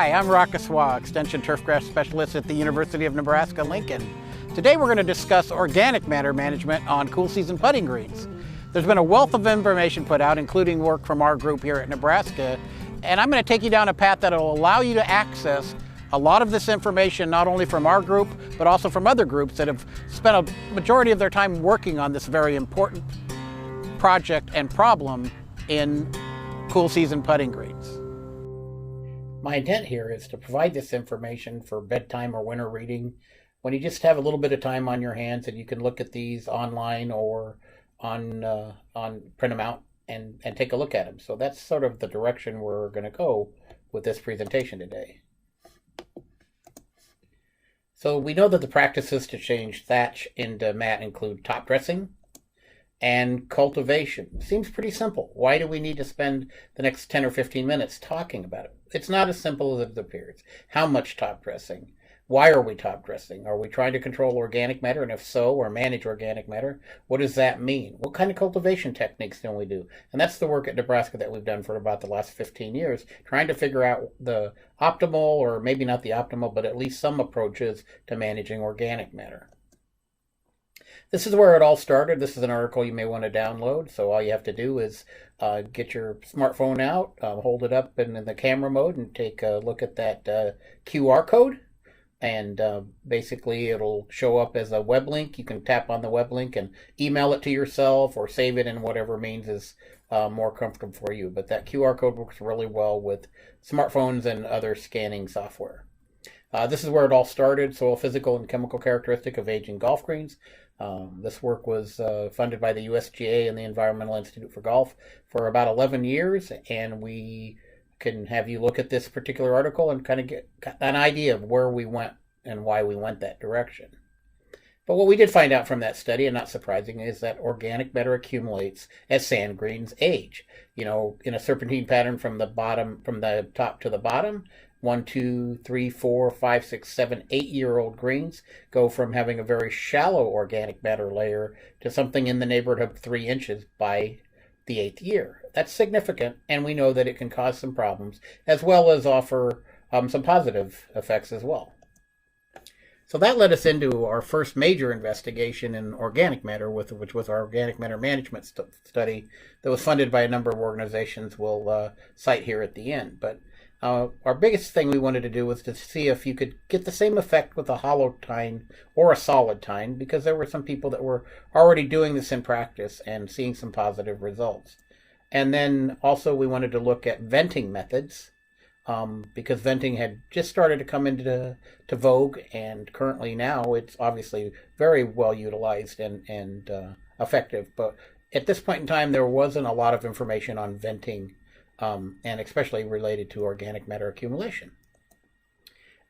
Hi, I'm Roch Gaussoin, Extension Turfgrass Specialist at the University of Nebraska, Lincoln. Today we're going to discuss organic matter management on cool season putting greens. There's been a wealth of information put out, including work from our group here at Nebraska, and I'm going to take you down a path that will allow you to access a lot of this information, not only from our group, but also from other groups that have spent a majority of their time working on this very important project and problem in cool season putting greens. My intent here is to provide this information for bedtime or winter reading when you just have a little bit of time on your hands and you can look at these online or on print them out and take a look at them. So that's sort of the direction we're going to go with this presentation today. So we know that the practices to change thatch into mat include top dressing and cultivation. Seems pretty simple. Why do we need to spend the next 10 or 15 minutes talking about it? It's not as simple as it appears. How much top dressing? Why are we top dressing? Are we trying to control organic matter? And if so, or manage organic matter, what does that mean? What kind of cultivation techniques can we do? And that's the work at Nebraska that we've done for about the last 15 years, trying to figure out the optimal, or maybe not the optimal, but at least some approaches to managing organic matter. This is where it all started. This is an article you may want to download. So all you have to do is get your smartphone out, hold it up in the camera mode, and take a look at that QR code. And basically it'll show up as a web link. You can tap on the web link and email it to yourself or save it in whatever means is more comfortable for you. But that QR code works really well with smartphones and other scanning software. This is where it all started: soil physical and chemical characteristic of aging golf greens. This work was funded by the USGA and the Environmental Institute for Golf for about 11 years, and we can have you look at this particular article and kind of get an idea of where we went and why we went that direction. But what we did find out from that study, and not surprising, is that organic matter accumulates as sand greens age. You know, in a serpentine pattern from the top to the bottom. 1, 2, 3, 4, 5, 6, 7, 8-year-old greens go from having a very shallow organic matter layer to something in the neighborhood of 3 inches by the 8th year. That's significant, and we know that it can cause some problems, as well as offer some positive effects as well. So that led us into our first major investigation in organic matter, which was our organic matter management study that was funded by a number of organizations we'll cite here at the end. But our biggest thing we wanted to do was to see if you could get the same effect with a hollow tine or a solid tine, because there were some people that were already doing this in practice and seeing some positive results. And then also we wanted to look at venting methods, because venting had just started to come into vogue, and currently now it's obviously very well utilized and effective. But at this point in time, there wasn't a lot of information on venting, and especially related to organic matter accumulation.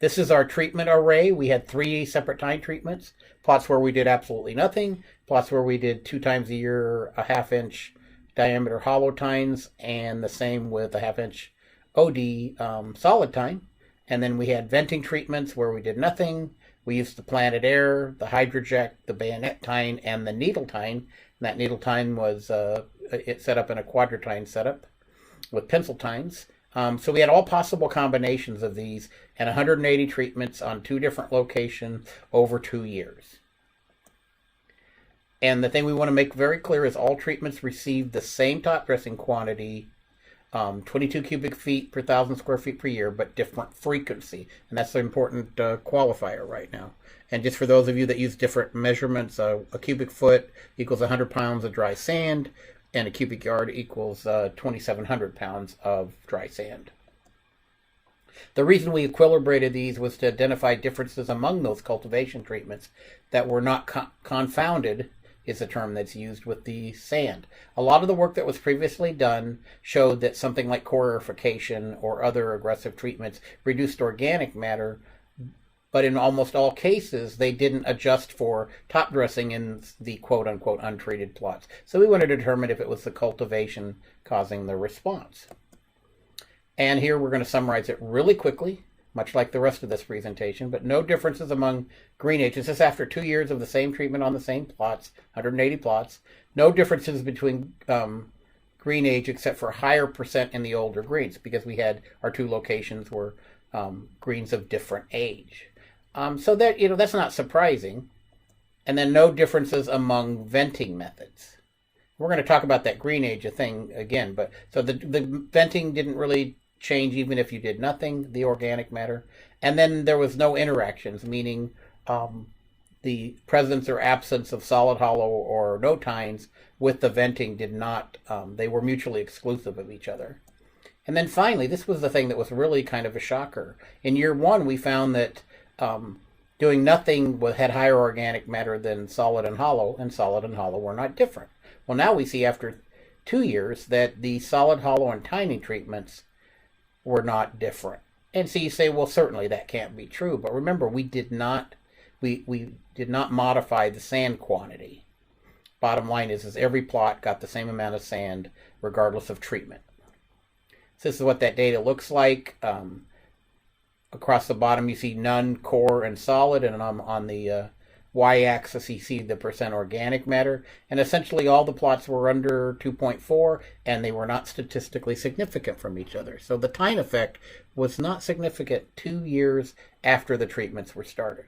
This is our treatment array. We had 3 separate tine treatments: plots where we did absolutely nothing, plots where we did 2 times a year a 1/2 inch diameter hollow tines, and the same with a 1/2 inch OD solid tine. And then we had venting treatments where we did nothing. We used the planted air, the hydrojet, the bayonet tine, and the needle tine. And that needle tine was it set up in a quadratine setup with pencil tines. So we had all possible combinations of these and 180 treatments on 2 different locations over 2 years. And the thing we want to make very clear is all treatments received the same top dressing quantity, 22 cubic feet per 1,000 square feet per year, but different frequency. And that's the important qualifier right now. And just for those of you that use different measurements, a cubic foot equals 100 pounds of dry sand, and a cubic yard equals 2,700 pounds of dry sand. The reason we equilibrated these was to identify differences among those cultivation treatments that were not confounded, is the term that's used, with the sand. A lot of the work that was previously done showed that something like core aerification or other aggressive treatments reduced organic matter, but in almost all cases, they didn't adjust for top dressing in the quote-unquote untreated plots. So we wanted to determine if it was the cultivation causing the response. And here we're going to summarize it really quickly, much like the rest of this presentation, but no differences among green ages. This is after 2 years of the same treatment on the same plots, 180 plots. No differences between green age except for higher percent in the older greens, because we had our 2 locations were greens of different age. So that, that's not surprising. And then no differences among venting methods. We're going to talk about that green age thing again, but so the venting didn't really change even if you did nothing, the organic matter. And then there was no interactions, meaning the presence or absence of solid hollow or no tines with the venting did not, they were mutually exclusive of each other. And then finally, this was the thing that was really kind of a shocker. In year one, we found that doing nothing had higher organic matter than solid and hollow were not different. Well, now we see after 2 years that the solid, hollow, and tining treatments were not different. And so you say, well, certainly that can't be true. But remember, we did not modify the sand quantity. Bottom line is every plot got the same amount of sand regardless of treatment. So this is what that data looks like. Across the bottom, you see none, core, and solid, and on the y-axis, you see the percent organic matter. And essentially, all the plots were under 2.4, and they were not statistically significant from each other. So the tine effect was not significant 2 years after the treatments were started.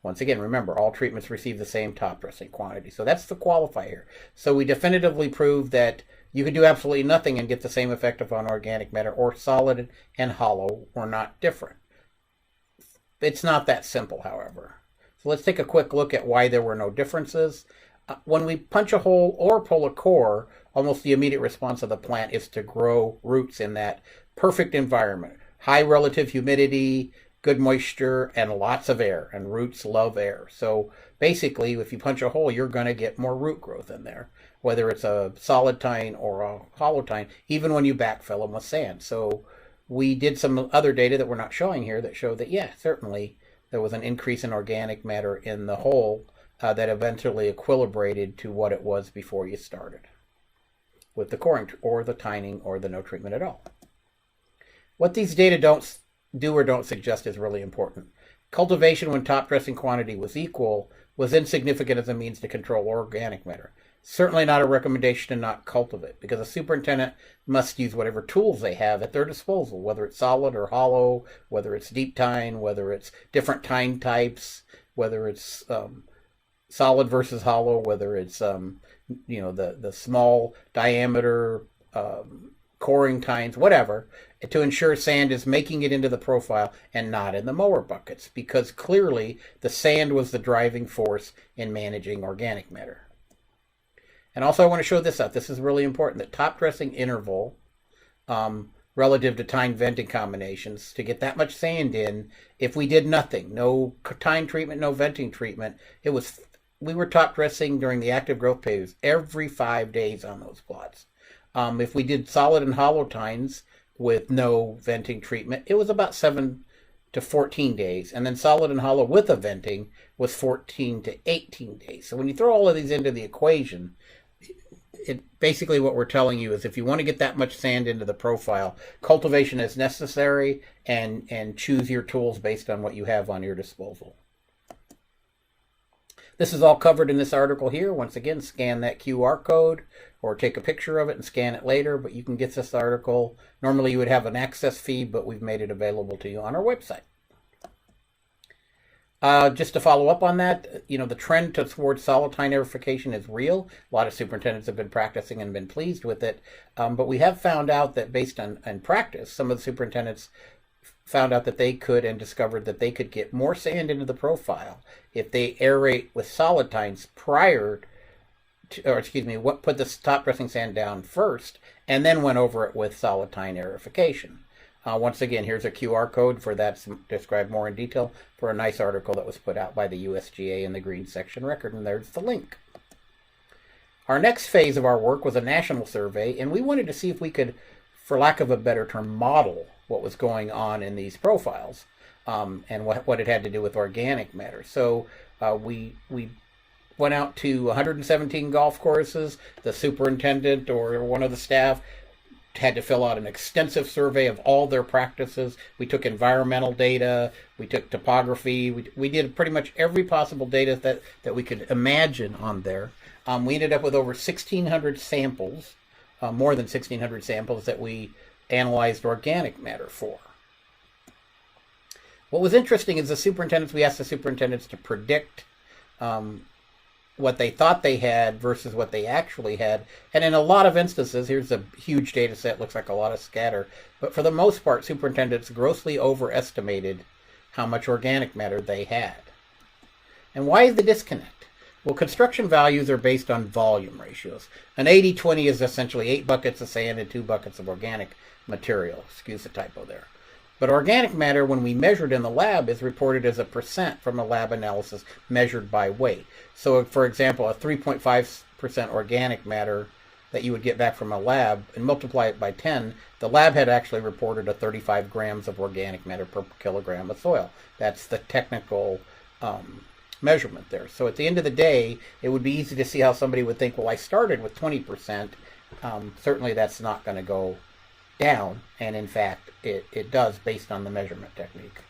Once again, remember, all treatments receive the same top dressing quantity. So that's the qualifier. So we definitively proved that you could do absolutely nothing and get the same effect on organic matter, or solid and hollow were not different. It's not that simple, however. So let's take a quick look at why there were no differences. When we punch a hole or pull a core, almost the immediate response of the plant is to grow roots in that perfect environment. High relative humidity, good moisture, and lots of air, and roots love air. So basically, if you punch a hole, you're going to get more root growth in there, whether it's a solid tine or a hollow tine, even when you backfill them with sand. So we did some other data that we're not showing here that showed that, yeah, certainly there was an increase in organic matter in the hole that eventually equilibrated to what it was before you started with the coring or the tining or the no treatment at all. What these data don't do or don't suggest is really important. Cultivation when top dressing quantity was equal was insignificant as a means to control organic matter. Certainly not a recommendation to not cultivate, because a superintendent must use whatever tools they have at their disposal, whether it's solid or hollow, whether it's deep tine, whether it's different tine types, whether it's solid versus hollow, whether it's the small diameter coring tines, whatever, to ensure sand is making it into the profile and not in the mower buckets, because clearly the sand was the driving force in managing organic matter. And also I want to show this up. This is really important, that top dressing interval relative to tine venting combinations, to get that much sand in, if we did nothing, no tine treatment, no venting treatment, we were top dressing during the active growth phase every 5 days on those plots. If we did solid and hollow tines with no venting treatment, it was about 7 to 14 days. And then solid and hollow with a venting was 14 to 18 days. So when you throw all of these into the equation, basically what we're telling you is if you want to get that much sand into the profile, cultivation is necessary, and choose your tools based on what you have on your disposal. This is all covered in this article here. Once again, scan that QR code or take a picture of it and scan it later, but you can get this article. Normally you would have an access fee, but we've made it available to you on our website. Just to follow up on that, the trend towards solid tine aerification is real. A lot of superintendents have been practicing and been pleased with it, but we have found out that based on practice, some of the superintendents found out that they could and discovered that they could get more sand into the profile if they aerate with solid tines prior to, put the top dressing sand down first and then went over it with solid tine aerification. Once again, here's a QR code for that described more in detail for a nice article that was put out by the USGA in the Green Section Record, and there's the link. Our next phase of our work was a national survey, and we wanted to see if we could, for lack of a better term, model what was going on in these profiles and what it had to do with organic matter. So we went out to 117 golf courses. The superintendent or one of the staff had to fill out an extensive survey of all their practices. We took environmental data, we took topography, we did pretty much every possible data that we could imagine on there. We ended up with over 1,600 samples, more than 1,600 samples that we analyzed organic matter for. What was interesting is we asked the superintendents to predict what they thought they had versus what they actually had. And in a lot of instances, here's a huge data set, looks like a lot of scatter, but for the most part, superintendents grossly overestimated how much organic matter they had. And why is the disconnect? Well, construction values are based on volume ratios. An 80-20 is essentially 8 buckets of sand and 2 buckets of organic material. Excuse the typo there. But organic matter, when we measured in the lab, is reported as a percent from a lab analysis measured by weight. So, for example, a 3.5% organic matter that you would get back from a lab and multiply it by 10, the lab had actually reported a 35 grams of organic matter per kilogram of soil. That's the technical measurement there. So at the end of the day, it would be easy to see how somebody would think, well, I started with 20%. Certainly that's not going to go down, and in fact it does based on the measurement technique.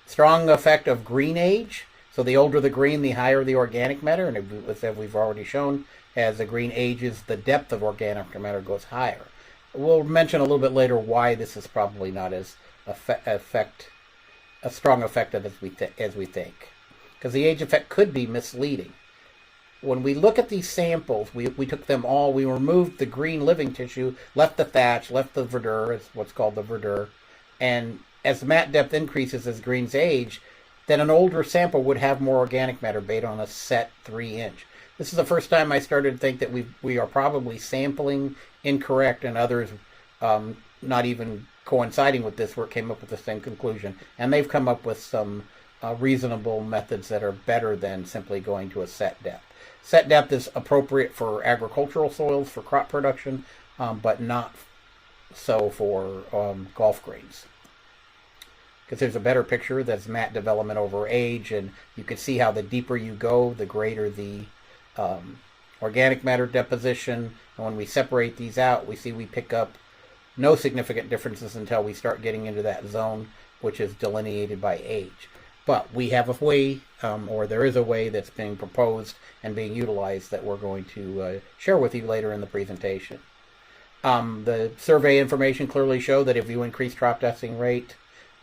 Strong effect of green age. So the older the green, the higher the organic matter, and as we've already shown, as the green ages, the depth of organic matter goes higher. We'll mention a little bit later why this is probably not as a strong effect as we think, because the age effect could be misleading. When we look at these samples, we took them all, we removed the green living tissue, left the thatch, left the verdure, it's what's called the verdure, and as the mat depth increases as greens age, then an older sample would have more organic matter based on a set 3-inch. This is the first time I started to think that we are probably sampling incorrect, and others not even coinciding with this work came up with the same conclusion. And they've come up with some reasonable methods that are better than simply going to a set depth. Set depth is appropriate for agricultural soils for crop production, but not so for golf greens. Because there's a better picture that's mat development over age, and you can see how the deeper you go, the greater the organic matter deposition. And when we separate these out, we pick up no significant differences until we start getting into that zone, which is delineated by age. But we have a way, or there is a way that's being proposed and being utilized that we're going to share with you later in the presentation. The survey information clearly show that if you increase Topdressing rate,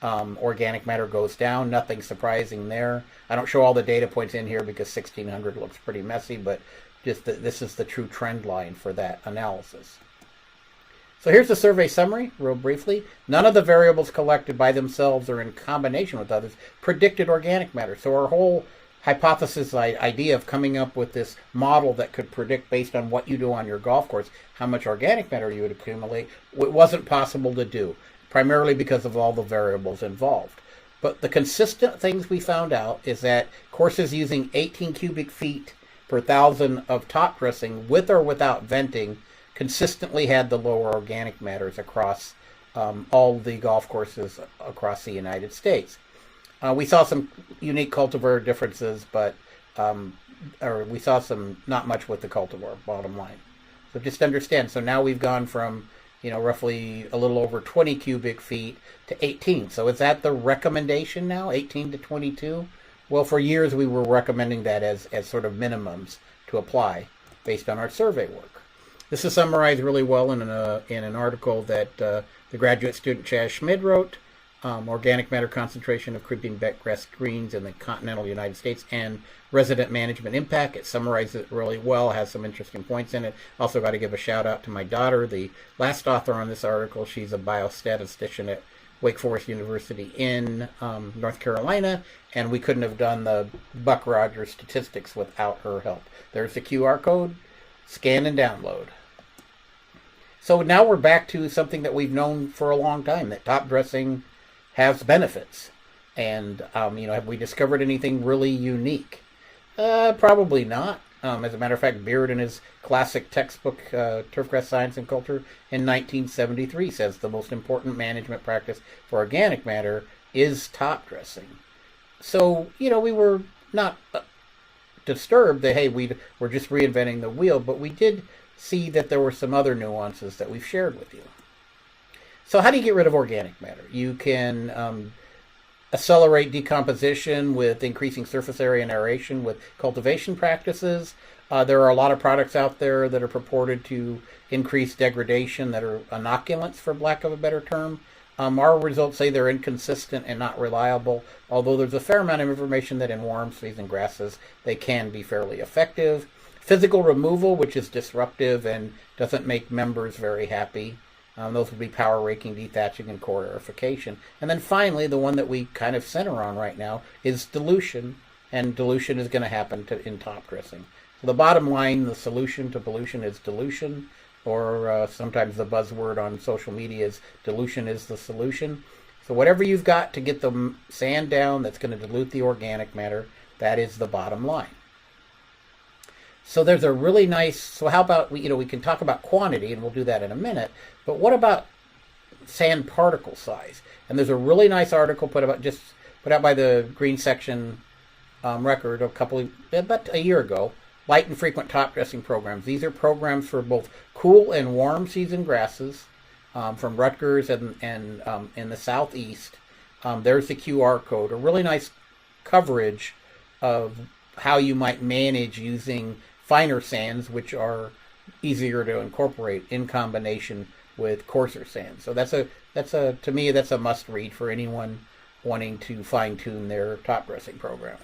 organic matter goes down. Nothing surprising there. I don't show all the data points in here because 1600 looks pretty messy, but just this is the true trend line for that analysis. So here's the survey summary, real briefly. None of the variables collected by themselves or in combination with others predicted organic matter. So our whole hypothesis idea of coming up with this model that could predict based on what you do on your golf course how much organic matter you would accumulate, it wasn't possible to do, primarily because of all the variables involved. But the consistent things we found out is that courses using 18 cubic feet per thousand of top dressing with or without venting consistently had the lower organic matters across all the golf courses across the United States. We saw some unique cultivar differences, but we saw some not much with the cultivar, bottom line. So just understand, so now we've gone from roughly a little over 20 cubic feet to 18. So is that the recommendation now, 18 to 22? Well, for years we were recommending that as sort of minimums to apply based on our survey work. This is summarized really well in an article that the graduate student Chaz Schmid wrote, Organic Matter Concentration of Creeping Grass Greens in the Continental United States and Resident Management Impact. It summarizes it really well, has some interesting points in it. Also got to give a shout out to my daughter, the last author on this article. She's a biostatistician at Wake Forest University in North Carolina, and we couldn't have done the Buck Rogers statistics without her help. There's the QR code, scan and download. So now we're back to something that we've known for a long time, that top dressing has benefits. And, have we discovered anything really unique? Probably not. As a matter of fact, Beard in his classic textbook, Turfgrass Science and Culture, in 1973 says the most important management practice for organic matter is top dressing. So, we were not disturbed that, hey, we're just reinventing the wheel, but we did see that there were some other nuances that we've shared with you. So how do you get rid of organic matter? You can accelerate decomposition with increasing surface area and aeration with cultivation practices. There are a lot of products out there that are purported to increase degradation that are inoculants, for lack of a better term. Our results say they're inconsistent and not reliable, although there's a fair amount of information that in worms, feeds, and grasses they can be fairly effective. Physical removal, which is disruptive and doesn't make members very happy. Those would be power raking, dethatching, and core aerification. And then finally, the one that we kind of center on right now is dilution, and dilution is going to happen in top dressing. So the bottom line, the solution to pollution is dilution, or sometimes the buzzword on social media is dilution is the solution. So whatever you've got to get the sand down that's going to dilute the organic matter, that is the bottom line. So there's a really nice, so how about, we can talk about quantity, and we'll do that in a minute, but what about sand particle size? And there's a really nice article put out by the Green Section Record about a year ago, Light and Frequent Top Dressing Programs. These are programs for both cool and warm season grasses from Rutgers and in the southeast. There's the QR code, a really nice coverage of how you might manage using finer sands, which are easier to incorporate in combination with coarser sands. So to me that's a must read for anyone wanting to fine tune their top dressing program.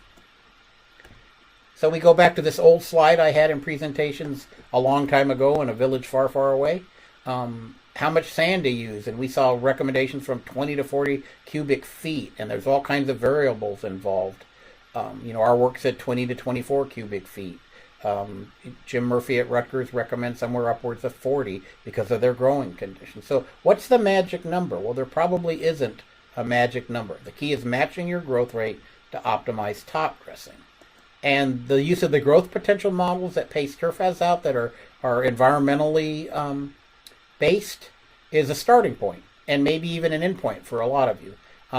So we go back to this old slide I had in presentations a long time ago in a village far, far away. How much sand to use, and we saw recommendations from 20 to 40 cubic feet, and there's all kinds of variables involved. Our work said 20 to 24 cubic feet. Jim Murphy at Rutgers recommends somewhere upwards of 40 because of their growing conditions. So what's the magic number? Well, there probably isn't a magic number. The key is matching your growth rate to optimize top dressing. And the use of the growth potential models that Pace Turf has out that are environmentally based is a starting point, and maybe even an endpoint for a lot of you.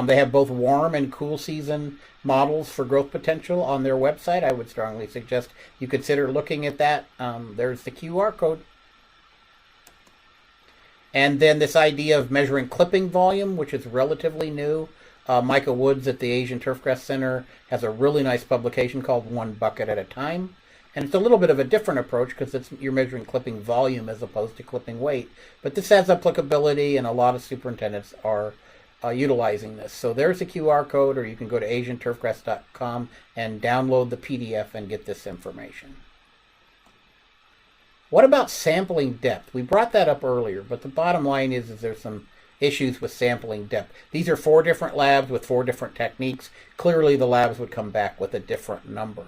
They have both warm and cool season models for growth potential on their website. I would strongly suggest you consider looking at that. There's the QR code. And then this idea of measuring clipping volume, which is relatively new. Micah Woods at the Asian Turfgrass Center has a really nice publication called One Bucket at a Time. And it's a little bit of a different approach because you're measuring clipping volume as opposed to clipping weight. But this has applicability, and a lot of superintendents are utilizing this. So there's a QR code, or you can go to asianturfgrass.com and download the PDF and get this information. What about sampling depth? We brought that up earlier, but the bottom line is there's some issues with sampling depth. These are 4 different labs with 4 different techniques. Clearly the labs would come back with a different number.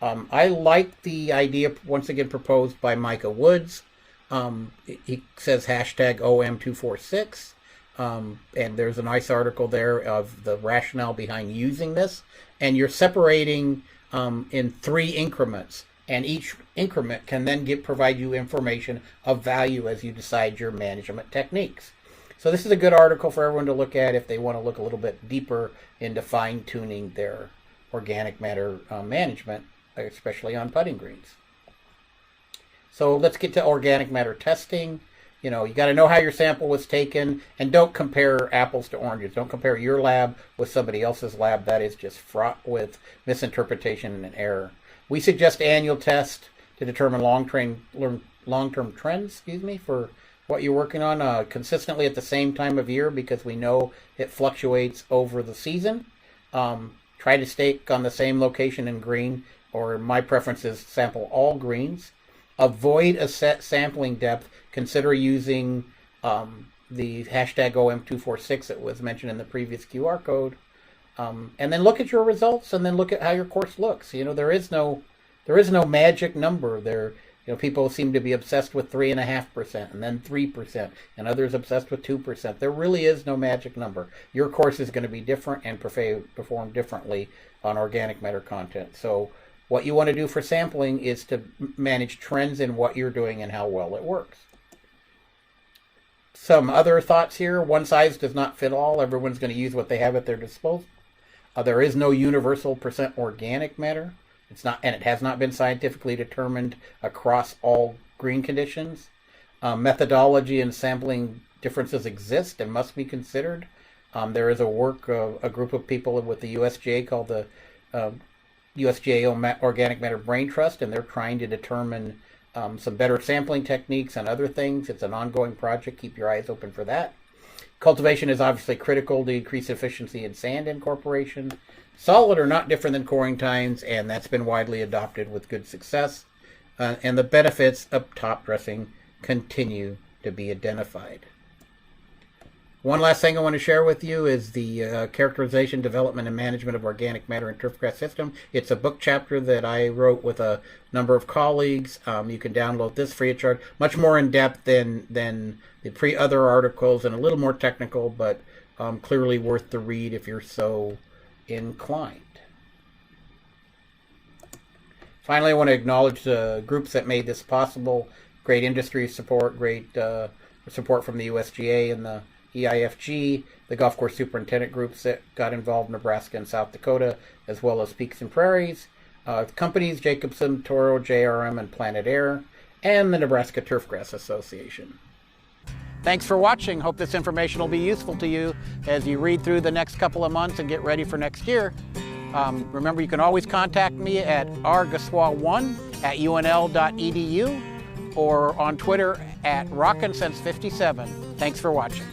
I like the idea, once again, proposed by Micah Woods. He says hashtag OM246. And there's a nice article there of the rationale behind using this. And you're separating in 3 increments. And each increment can then provide you information of value as you decide your management techniques. So this is a good article for everyone to look at if they want to look a little bit deeper into fine-tuning their organic matter management, especially on putting greens. So let's get to organic matter testing. You got to know how your sample was taken, and don't compare apples to oranges. Don't compare your lab with somebody else's lab. That is just fraught with misinterpretation and error. We suggest annual test to determine long-term trends, for what you're working on consistently at the same time of year, because we know it fluctuates over the season. Try to stake on the same location in green, or my preference is sample all greens. Avoid a set sampling depth. Consider using the hashtag OM246 that was mentioned in the previous QR code. And then look at your results, and then look at how your course looks. There is no magic number there. People seem to be obsessed with 3.5% and then 3%, and others obsessed with 2%. There really is no magic number. Your course is going to be different and perform differently on organic matter content. So what you want to do for sampling is to manage trends in what you're doing and how well it works. Some other thoughts here. One size does not fit all. Everyone's going to use what they have at their disposal. There is no universal percent organic matter. It's not, and it has not been scientifically determined across all green conditions. Methodology and sampling differences exist and must be considered. There is a group of people with the USGA called the USGA Organic Matter Brain Trust, and they're trying to determine some better sampling techniques and other things. It's an ongoing project. Keep your eyes open for that. Cultivation is obviously critical to increase efficiency in sand incorporation. Solid are not different than coring tines, and that's been widely adopted with good success. And the benefits of top dressing continue to be identified. One last thing I want to share with you is the characterization, development, and management of organic matter in turfgrass system. It's a book chapter that I wrote with a number of colleagues. You can download this free of charge. Much more in depth than the other articles, and a little more technical, but clearly worth the read if you're so inclined. Finally, I want to acknowledge the groups that made this possible. Great industry support, great support from the USGA and the EIFG, the golf course superintendent groups that got involved in Nebraska and South Dakota, as well as Peaks and Prairies, companies Jacobson, Toro, JRM, and Planet Air, and the Nebraska Turfgrass Association. Thanks for watching. Hope this information will be useful to you as you read through the next couple of months and get ready for next year. Remember, you can always contact me at rgaussoin@unl.edu or on Twitter at rockinsense57. Thanks for watching.